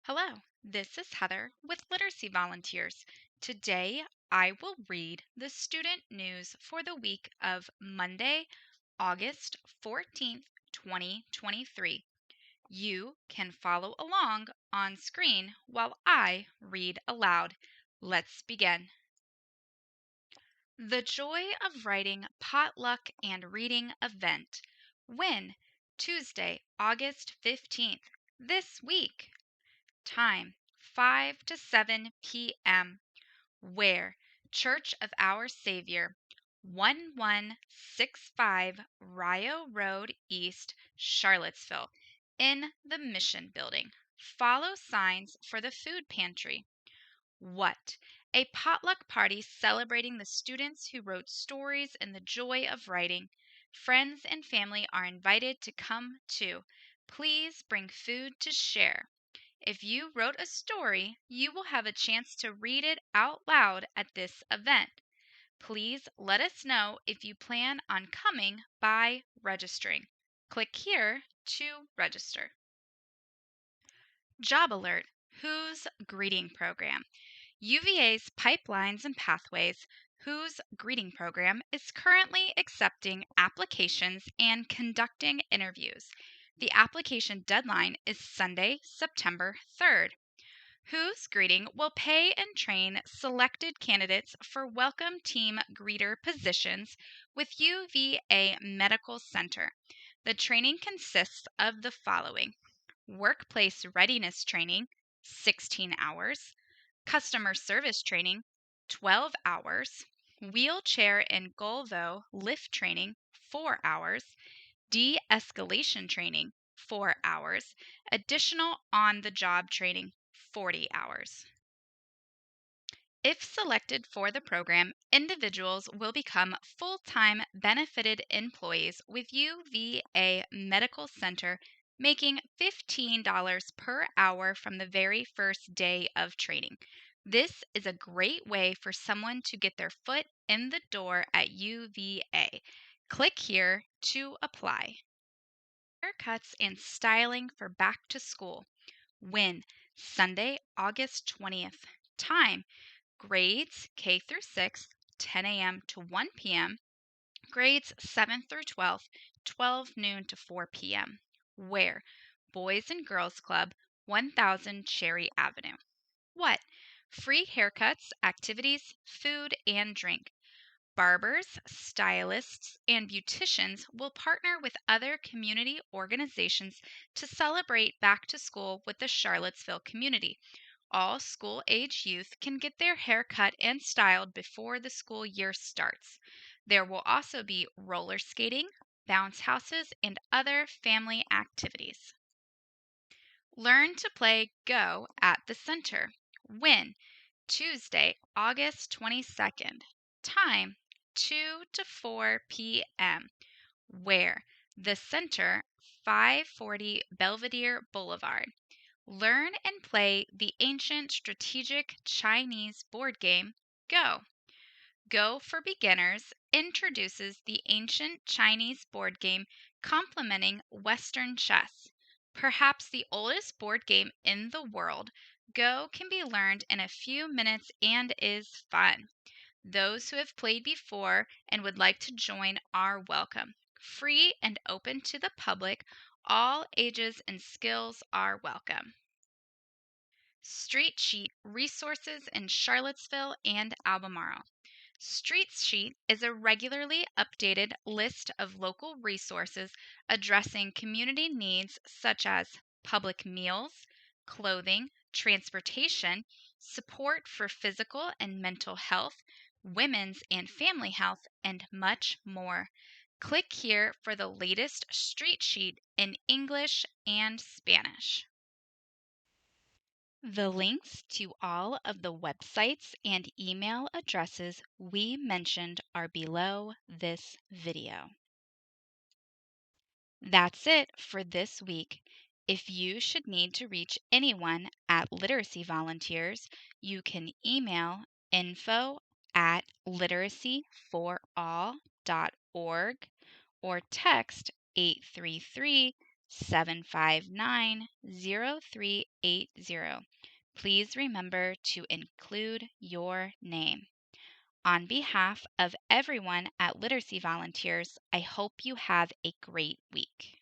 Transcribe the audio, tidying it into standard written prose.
Hello, this is Heather with Literacy Volunteers. Today I will read the student news for the week of Monday, August 14th, 2023. You can follow along on screen while I read aloud. Let's begin. The Joy of Writing Potluck and Reading Event. When? Tuesday, August 15th, this week. Time 5 to 7 p.m. Where? Church of Our Savior, 1165 Rio Road East, Charlottesville, in the Mission Building. Follow signs for the food pantry. What? A potluck party celebrating the students who wrote stories in the joy of writing. Friends and family are invited to come too. Please bring food to share. If you wrote a story, you will have a chance to read it out loud at this event. Please let us know if you plan on coming by registering. Click here to register. Job Alert. Who's Greeting Program? UVA's Pipelines and Pathways, whose greeting program is currently accepting applications and conducting interviews. The application deadline is Sunday, September 3rd. Who's Greeting will pay and train selected candidates for welcome team greeter positions with UVA Medical Center. The training consists of the following: workplace readiness training, 16 hours, customer service training, 12 hours, wheelchair and Golvo lift training, 4 hours, de-escalation training, 4 hours, additional on-the-job training, 40 hours. If selected for the program, individuals will become full-time benefited employees with UVA Medical Center, making $15 per hour from the very first day of training. This is a great way for someone to get their foot in the door at UVA. Click here to apply. Haircuts and styling for back to school. When? Sunday, August 20th. Time: grades K through 6, 10 a.m. to 1 p.m. Grades 7 through 12, 12 noon to 4 p.m. Where? Boys and Girls Club, 1000 Cherry Avenue. What? Free haircuts, activities, food, and drink. Barbers, stylists, and beauticians will partner with other community organizations to celebrate back to school with the Charlottesville community. All school-age youth can get their hair cut and styled before the school year starts. There will also be roller skating, bounce houses, and other family activities. Learn to play Go at the center. When? Tuesday, August 22nd. Time: 2 to 4 p.m. Where? The Center, 540 Belvedere Boulevard. Learn and play the ancient strategic Chinese board game, Go. Go for Beginners introduces the ancient Chinese board game complementing Western chess. Perhaps the oldest board game in the world, Go can be learned in a few minutes and is fun. Those who have played before and would like to join are welcome. Free and open to the public, all ages and skills are welcome. Street Sheet resources in Charlottesville and Albemarle. Street Sheet is a regularly updated list of local resources addressing community needs such as public meals, clothing, transportation, support for physical and mental health, women's and family health, and much more. Click here for the latest Street Sheet in English and Spanish. The links to all of the websites and email addresses we mentioned are below this video. That's it for this week. If you should need to reach anyone at Literacy Volunteers, you can email info@literacyforall.org or text 833 759-0380. Please remember to include your name. On behalf of everyone at Literacy Volunteers, I hope you have a great week.